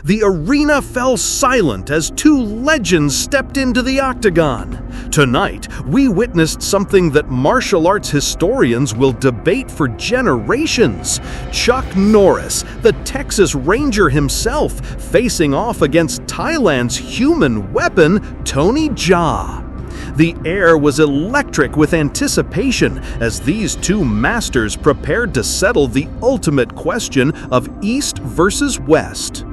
The arena fell silent as two legends stepped into the octagon. Tonight, we witnessed something that martial arts historians will debate for generations. Chuck Norris, the Texas Ranger himself, facing off against Thailand's human weapon, Tony Jaa. The air was electric with anticipation as these two masters prepared to settle the ultimate question of East versus West.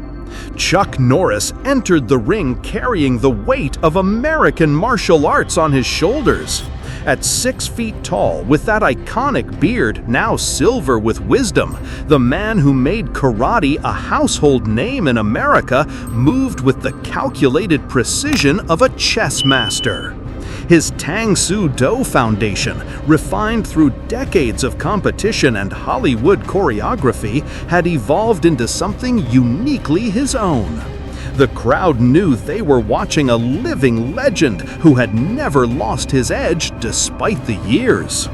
Chuck Norris entered the ring carrying the weight of American martial arts on his shoulders. At 6 feet tall, with that iconic beard now silver with wisdom, the man who made karate a household name in America moved with the calculated precision of a chess master. His Tang Soo Do foundation, refined through decades of competition and Hollywood choreography, had evolved into something uniquely his own. The crowd knew they were watching a living legend who had never lost his edge despite the years.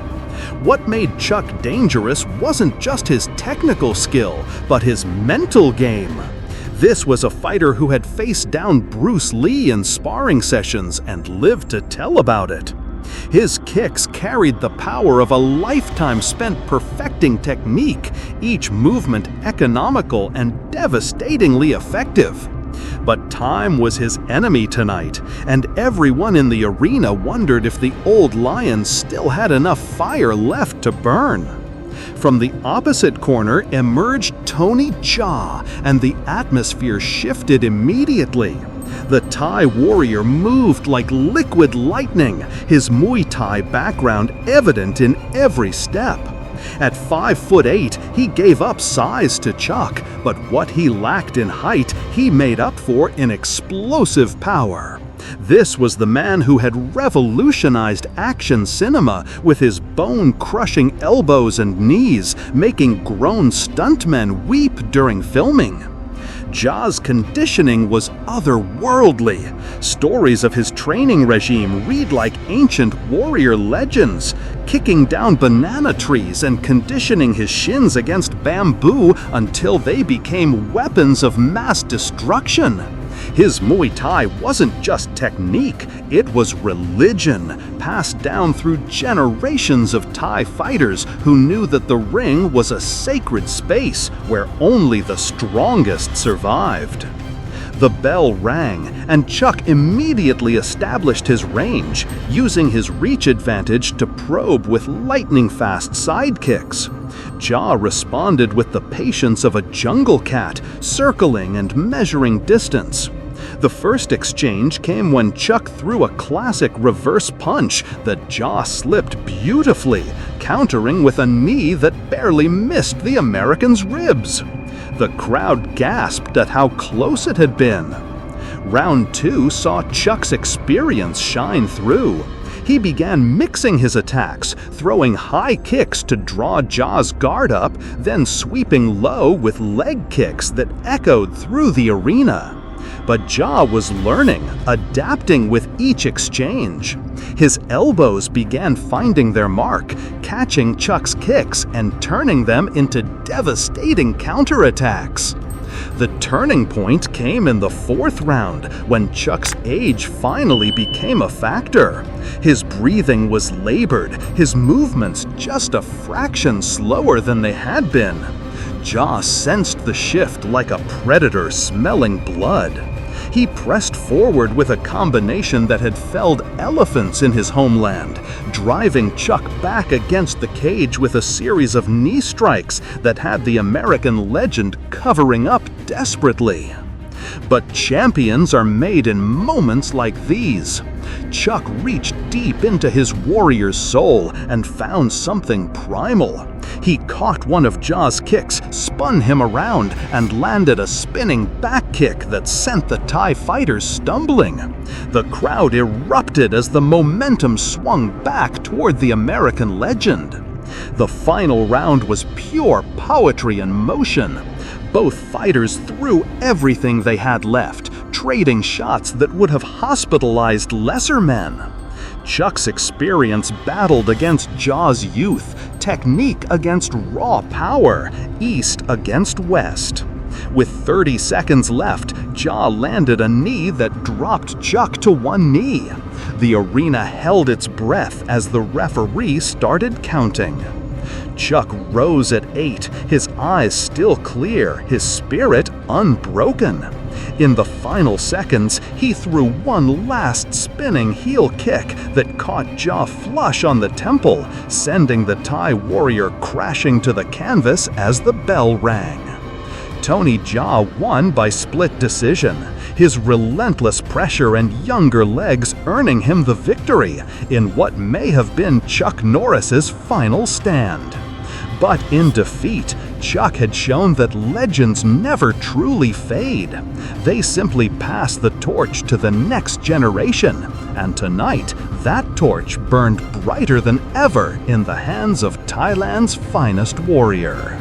What made Chuck dangerous wasn't just his technical skill, but his mental game. This was a fighter who had faced down Bruce Lee in sparring sessions and lived to tell about it. His kicks carried the power of a lifetime spent perfecting technique, each movement economical and devastatingly effective. But time was his enemy tonight, and everyone in the arena wondered if the old lion still had enough fire left to burn. From the opposite corner emerged Tony Jaa, and the atmosphere shifted immediately. The Thai warrior moved like liquid lightning, his Muay Thai background evident in every step. At 5'8", he gave up size to Chuck, but what he lacked in height, he made up for in explosive power. This was the man who had revolutionized action cinema with his bone-crushing elbows and knees, making grown stuntmen weep during filming. Jaa's conditioning was otherworldly. Stories of his training regime read like ancient warrior legends, kicking down banana trees and conditioning his shins against bamboo until they became weapons of mass destruction. His Muay Thai wasn't just technique, it was religion, passed down through generations of Thai fighters who knew that the ring was a sacred space where only the strongest survived. The bell rang, and Chuck immediately established his range, using his reach advantage to probe with lightning-fast side kicks. Jaa responded with the patience of a jungle cat, circling and measuring distance. The first exchange came when Chuck threw a classic reverse punch that Jaa slipped beautifully, countering with a knee that barely missed the American's ribs. The crowd gasped at how close it had been. Round 2 saw Chuck's experience shine through. He began mixing his attacks, throwing high kicks to draw Jaa's guard up, then sweeping low with leg kicks that echoed through the arena. But Jaa was learning, adapting with each exchange. His elbows began finding their mark, catching Chuck's kicks and turning them into devastating counterattacks. The turning point came in the 4th round, when Chuck's age finally became a factor. His breathing was labored, his movements just a fraction slower than they had been. Jaa sensed the shift like a predator smelling blood. He pressed forward with a combination that had felled elephants in his homeland, driving Chuck back against the cage with a series of knee strikes that had the American legend covering up desperately. But champions are made in moments like these. Chuck reached deep into his warrior's soul and found something primal. He caught one of Jaa's kicks, spun him around, and landed a spinning back kick that sent the Thai fighters stumbling. The crowd erupted as the momentum swung back toward the American legend. The final round was pure poetry in motion. Both fighters threw everything they had left, trading shots that would have hospitalized lesser men. Chuck's experience battled against Jaa's youth, technique against raw power, East against West. With 30 seconds left, Jaa landed a knee that dropped Chuck to one knee. The arena held its breath as the referee started counting. Chuck rose at 8, his eyes still clear, his spirit unbroken. In the final seconds, he threw one last spinning heel kick that caught Jaa flush on the temple, sending the Thai warrior crashing to the canvas as the bell rang. Tony Jaa won by split decision, his relentless pressure and younger legs earning him the victory in what may have been Chuck Norris's final stand. But in defeat, Chuck had shown that legends never truly fade. They simply pass the torch to the next generation, and tonight, that torch burned brighter than ever in the hands of Thailand's finest warrior.